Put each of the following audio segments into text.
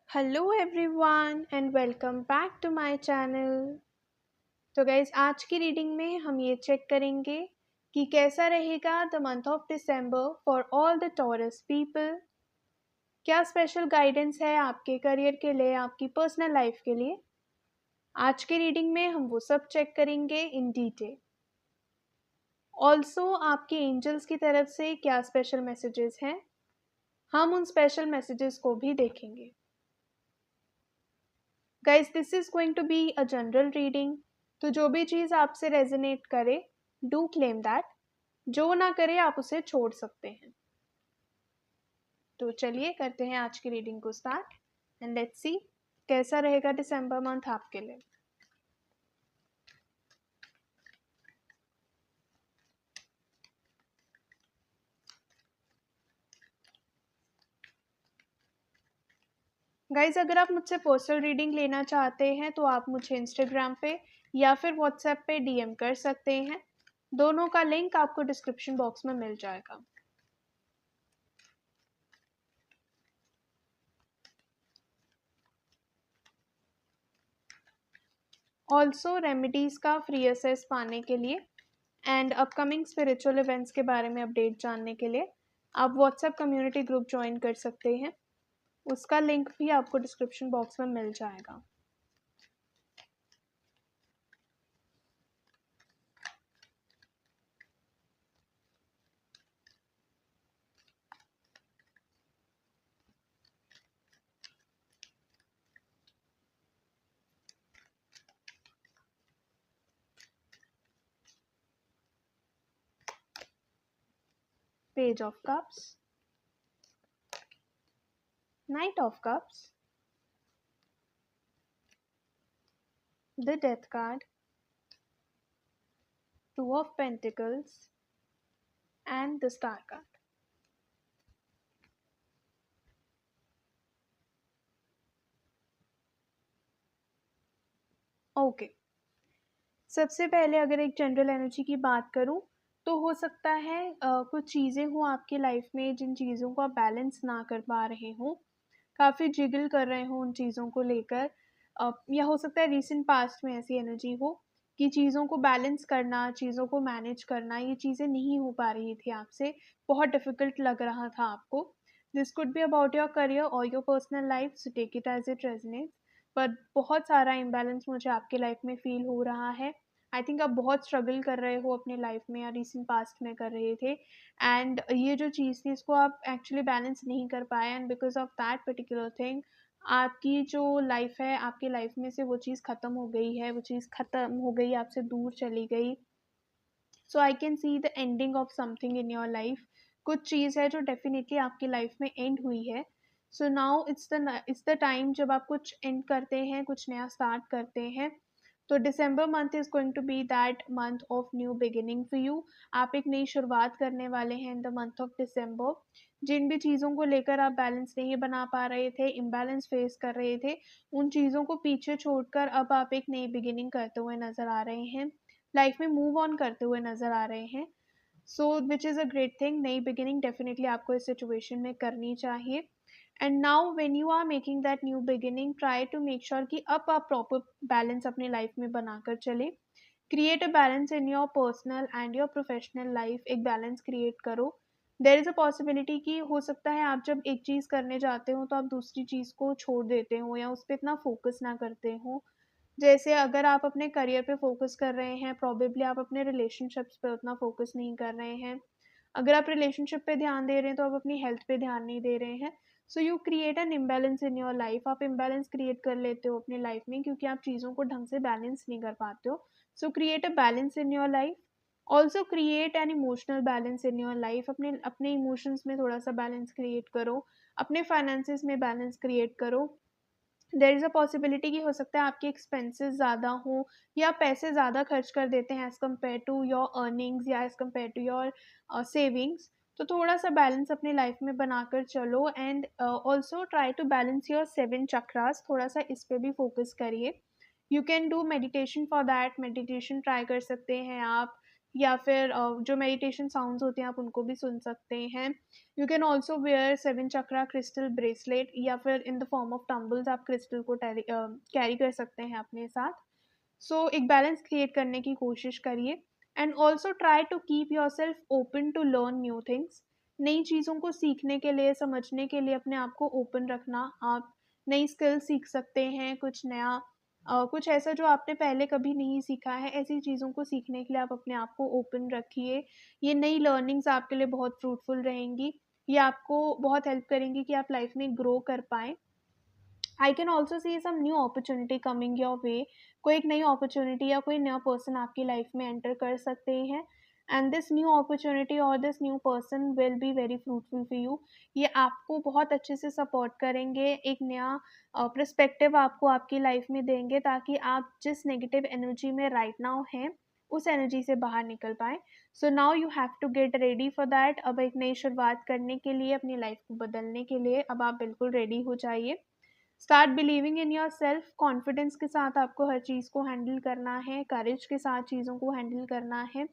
Hello everyone and welcome back to my channel. तो guys आज की रीडिंग में हम ये चेक करेंगे कि कैसा रहेगा the month of December for all the taurus people. क्या स्पेशल गाइडेंस है आपके करियर के लिए, आपकी पर्सनल लाइफ के लिए। आज की रीडिंग में हम वो सब चेक करेंगे इन डिटेल। ऑल्सो आपके एंजल्स की तरफ से क्या स्पेशल मैसेजेस हैं, हम उन स्पेशल मैसेजेस को भी देखेंगे। Guys this is going to be a general reading, तो जो भी चीज़ आपसे रेजोनेट करे डू क्लेम दैट, जो ना करे आप उसे छोड़ सकते हैं। तो चलिए करते हैं आज की रीडिंग को स्टार्ट एंड लेट्स सी कैसा रहेगा दिसंबर मंथ आपके लिए। गाइज अगर आप मुझसे पर्सनल रीडिंग लेना चाहते हैं तो आप मुझे इंस्टाग्राम पे या फिर व्हाट्सएप पे डीएम कर सकते हैं। दोनों का लिंक आपको डिस्क्रिप्शन बॉक्स में मिल जाएगा। ऑल्सो रेमेडीज़ का फ्री एसेस पाने के लिए एंड अपकमिंग स्पिरिचुअल इवेंट्स के बारे में अपडेट जानने के लिए आप व्हाट्सएप कम्युनिटी ग्रुप ज्वाइन कर सकते हैं। उसका लिंक भी आपको डिस्क्रिप्शन बॉक्स में मिल जाएगा। Page of cups, night of cups, the death card, two of pentacles and the star card. Okay, सबसे पहले अगर एक जनरल एनर्जी की बात करूं तो हो सकता है कुछ चीज़ें हों आपकी लाइफ में जिन चीज़ों को आप बैलेंस ना कर पा रहे हों, काफ़ी जिगल कर रहे हों उन चीज़ों को लेकर। या हो सकता है रिसेंट पास्ट में ऐसी एनर्जी हो कि चीज़ों को बैलेंस करना, चीज़ों को मैनेज करना, ये चीज़ें नहीं हो पा रही थी आपसे, बहुत डिफ़िकल्ट लग रहा था आपको। This could be about your career और your personal life, so take it as it resonates. पर बहुत सारा इम्बैलेंस मुझे आपकी लाइफ में फ़ील हो रहा है। आई थिंक आप बहुत स्ट्रगल कर रहे हो अपनी लाइफ में या रिसेंट पास्ट में कर रहे थे, एंड ये जो चीज़ थी इसको आप एक्चुअली बैलेंस नहीं कर पाए, and because of that particular thing आपकी जो लाइफ है, आपकी लाइफ में से वो चीज़ ख़त्म हो गई है, वो चीज़ ख़त्म हो गई, आपसे दूर चली गई। So I can see the ending of something in your life. कुछ चीज़ है जो डेफिनेटली आपकी लाइफ में एंड हुई है। So now it's the time जब आप कुछ एंड करते हैं, कुछ नया स्टार्ट करते हैं। तो December month is going to be that month of new beginning for you. आप एक नई शुरुआत करने वाले हैं in the month of December. जिन भी चीज़ों को लेकर आप बैलेंस नहीं बना पा रहे थे, इम्बैलेंस फेस कर रहे थे, उन चीज़ों को पीछे छोड़कर अब आप एक नई बिगिनिंग करते हुए नज़र आ रहे हैं, लाइफ में मूव ऑन करते हुए नज़र आ रहे हैं। So which is a great thing. नई बिगिनिंग डेफिनेटली आपको इस सिचुएशन में करनी चाहिए। And now when you are making that new beginning, try to make sure कि अब आप प्रॉपर बैलेंस अपनी लाइफ में बनाकर चले। Create a balance in your personal and your professional life. एक बैलेंस क्रिएट करो। देर इज़ अ पॉसिबिलिटी कि हो सकता है आप जब एक चीज़ करने जाते हो तो आप दूसरी चीज़ को छोड़ देते हो या उस पर इतना फोकस ना करते हो। जैसे अगर आप अपने करियर पे फोकस कर रहे हैं, प्रॉबेबली आप अपने रिलेशनशिप्स पे उतना फोकस नहीं कर रहे हैं। अगर आप रिलेशनशिप पे ध्यान दे रहे हैं तो आप अपनी हेल्थ पे ध्यान नहीं दे रहे हैं। So you create an imbalance in your life. आप इम्बैलेंस क्रिएट कर लेते हो अपनी लाइफ में क्योंकि आप चीज़ों को ढंग से बैलेंस नहीं कर पाते हो। सो create a balance in your life. Also create an emotional balance in your life. अपने अपने इमोशंस में थोड़ा सा बैलेंस क्रिएट करो। अपने फाइनेंसिस में बैलेंस क्रिएट करो। देयर इज़ अ पॉसिबिलिटी कि हो सकता है आपके एक्सपेंसेस ज़्यादा हों या पैसे ज़्यादा खर्च कर देते हैं as compare to your earnings या as compare to your savings. तो थोड़ा सा बैलेंस अपनी लाइफ में बनाकर चलो। And also try to balance your 7 chakras. थोड़ा सा इस पे भी फोकस करिए। You can do meditation for that. Meditation try कर सकते हैं आप, या फिर जो मेडिटेशन साउंड्स होते हैं आप उनको भी सुन सकते हैं। You can also wear 7 chakra crystal bracelet या फिर in the form of tumbles आप क्रिस्टल को कैरी कर सकते हैं अपने साथ। सो एक बैलेंस क्रिएट करने की कोशिश करिए and also try to keep yourself open to learn new things. नई चीज़ों को सीखने के लिए, समझने के लिए अपने आप को ओपन रखना। आप नई स्किल सीख सकते हैं, कुछ नया कुछ ऐसा जो आपने पहले कभी नहीं सीखा है, ऐसी चीज़ों को सीखने के लिए आप अपने आप को ओपन रखिए। ये नई लर्निंग्स आपके लिए बहुत फ्रूटफुल रहेंगी। ये आपको बहुत हेल्प करेंगी कि आप लाइफ में ग्रो कर पाएँ। I can also see some new opportunity coming your way. कोई एक नई अपॉर्चुनिटी या कोई नया पर्सन आपकी लाइफ में एंटर कर सकते हैं एंड दिस न्यू अपॉर्चुनिटी और this new person will be very fruitful for you. ये आपको बहुत अच्छे से सपोर्ट करेंगे, एक नया पर्सपेक्टिव आपको आपकी लाइफ में देंगे ताकि आप जिस नेगेटिव एनर्जी में राइट नाउ हैं उस एनर्जी से बाहर निकल पाएँ। So now you have to get ready for that. अब एक नई शुरुआत करने के लिए, अपनी लाइफ को बदलने के लिए अब आप बिल्कुल रेडी हो जाइए। Start believing in your self. Confidence के साथ आपको हर चीज़ को हैंडल करना है, करेज के साथ चीज़ों को हैंडल करना है।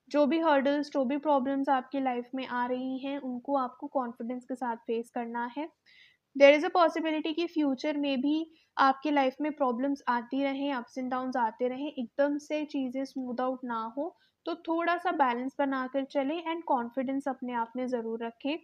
जो भी हर्डल्स, जो भी प्रॉब्लम्स आपकी लाइफ में आ रही हैं उनको आपको कॉन्फिडेंस के साथ फेस करना है। देयर इज़ अ पॉसिबिलिटी कि फ्यूचर में भी आपकी लाइफ में प्रॉब्लम्स आती रहें, अप्स एंड डाउन्स आते रहें, एकदम से चीज़ें स्मूथ आउट ना हो। तो थोड़ा सा बैलेंस बनाकर चलें एंड कॉन्फिडेंस अपने आप में ज़रूर रखें।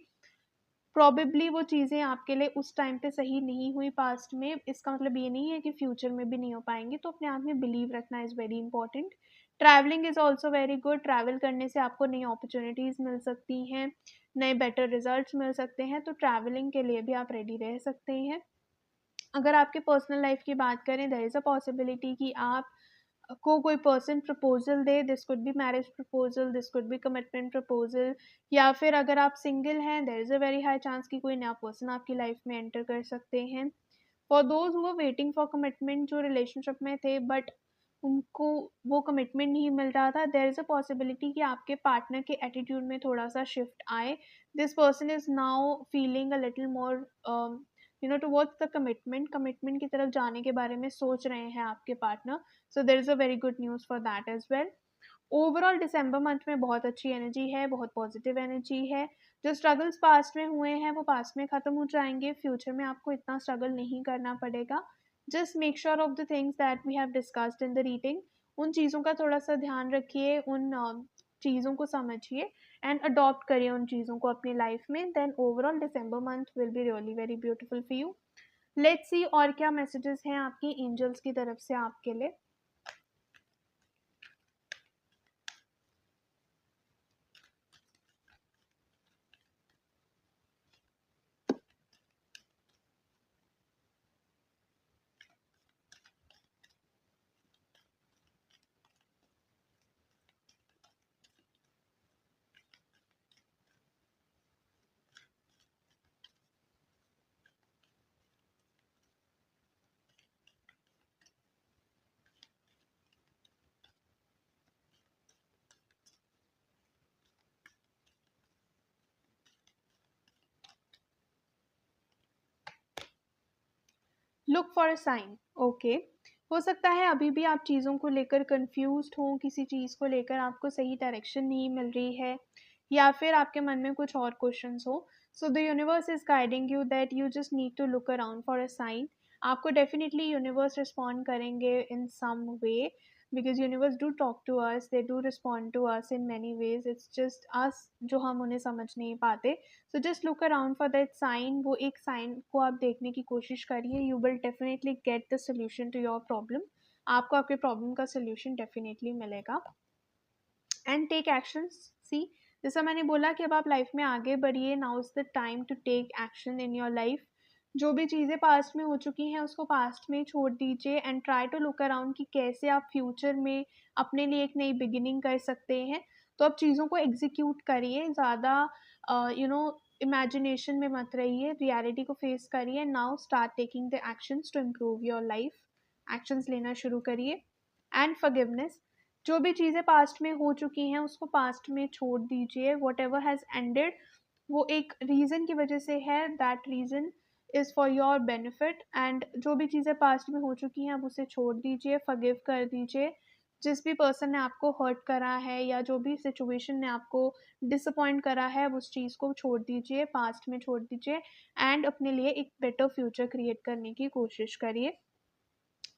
प्रोबेबली वो चीज़ें आपके लिए उस टाइम पे सही नहीं हुई पास्ट में, इसका मतलब ये नहीं है कि फ्यूचर में भी नहीं हो पाएँगी, तो अपने आप में बिलीव रखना is very important. Travelling is also very good. Travel करने से आपको नई अपॉर्च्युनिटीज़ मिल सकती हैं, नए बेटर रिजल्ट्स मिल सकते हैं, तो ट्रैवलिंग के लिए भी आप रेडी रह सकते हैं। अगर आपके पर्सनल लाइफ की बात करें, देयर इज़ अ पॉसिबिलिटी कि आप को कोई पर्सन प्रपोजल दे। This could be marriage proposal, this could be commitment proposal, या फिर अगर आप सिंगल हैं there is a very high chance कि कोई नया पर्सन आपकी लाइफ में एंटर कर सकते हैं। For those who are waiting for commitment, जो रिलेशनशिप में थे बट उनको वो कमिटमेंट नहीं मिल रहा था, देयर इज़ अ पॉसिबिलिटी कि आपके पार्टनर के एटीट्यूड में थोड़ा सा शिफ्ट आए। This person is now feeling a little more towards the commitment, commitment की तरफ जाने के बारे में सोच रहे हैं आपके partner. So there is a very good news for that as well. Overall December month में बहुत अच्छी एनर्जी है, बहुत पॉजिटिव एनर्जी है। जो स्ट्रगल्स पास्ट में हुए हैं वो पास्ट में ख़त्म हो जाएँगे, फ्यूचर में आपको इतना स्ट्रगल नहीं करना पड़ेगा। Just make sure of the things that we have discussed in the reading. उन चीज़ों का थोड़ा-सा ध्यान रखिए, उन चीज़ों को समझिए एंड अडॉप्ट करिए उन चीज़ों को अपनी लाइफ में, then overall December month will be really very beautiful for you. Let's see और क्या मैसेजेस हैं आपकी एंजल्स की तरफ से आपके लिए। Look for a sign. Okay, हो सकता है अभी भी आप चीज़ों को लेकर कंफ्यूज्ड हों, किसी चीज़ को लेकर आपको सही डायरेक्शन नहीं मिल रही है या फिर आपके मन में कुछ और क्वेश्चंस हो। So the universe is guiding you that you just need to look around for a sign. आपको डेफिनेटली यूनिवर्स रिस्पॉन्ड करेंगे in some way, because universe do talk to us, they do respond to us in many ways, it's just us जो हम उन्हें समझ नहीं पाते। So just look around for that sign. वो एक साइन को आप देखने की कोशिश करिए, you will definitely get the solution to your problem. आपको आपके प्रॉब्लम का सोल्यूशन डेफिनेटली मिलेगा एंड टेक एक्शंस। सी, जैसा मैंने बोला कि अब आप लाइफ में आगे बढ़िए, now is the time to take action in your life. जो भी चीज़ें पास्ट में हो चुकी हैं उसको पास्ट में छोड़ दीजिए and try to look around कि कैसे आप फ्यूचर में अपने लिए एक नई बिगिनिंग कर सकते हैं। तो आप चीज़ों को एग्जीक्यूट करिए, ज़्यादा इमेजिनेशन में मत रहिए, रियलिटी को फेस करिए। Now start taking the actions to improve your life. Actions लेना शुरू करिए एंड फॉरगिवनेस। जो भी चीज़ें पास्ट में हो चुकी हैं उसको पास्ट में छोड़ दीजिए। वट एवर हैज़ एंडेड वो एक रीज़न की वजह से है, that reason is for your benefit. And जो भी चीज़ें पास्ट में हो चुकी हैं आप उसे छोड़ दीजिए, फॉरगिव कर दीजिए। जिस भी पर्सन ने आपको हर्ट करा है या जो भी सिचुएशन ने आपको डिसअपॉइंट करा है, उस चीज़ को छोड़ दीजिए, पास्ट में छोड़ दीजिए एंड अपने लिए एक बेटर फ्यूचर क्रिएट करने की कोशिश करिए।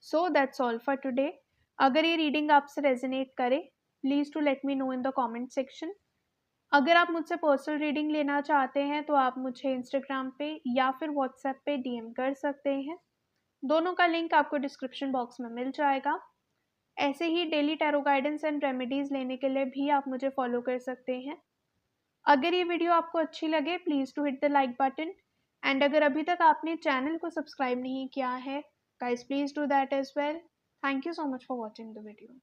So that's all for today. अगर ये रीडिंग आपसे रेजोनेट करे, please to let me know in the comment section. अगर आप मुझसे पर्सनल रीडिंग लेना चाहते हैं तो आप मुझे इंस्टाग्राम पे या फिर व्हाट्सएप पे डीएम कर सकते हैं। दोनों का लिंक आपको डिस्क्रिप्शन बॉक्स में मिल जाएगा। ऐसे ही daily tarot guidance and remedies लेने के लिए भी आप मुझे फॉलो कर सकते हैं। अगर ये वीडियो आपको अच्छी लगे, please to hit the like button and अगर अभी तक आपने चैनल को सब्सक्राइब नहीं किया है, guys please do that as well. Thank you so much for watching the video.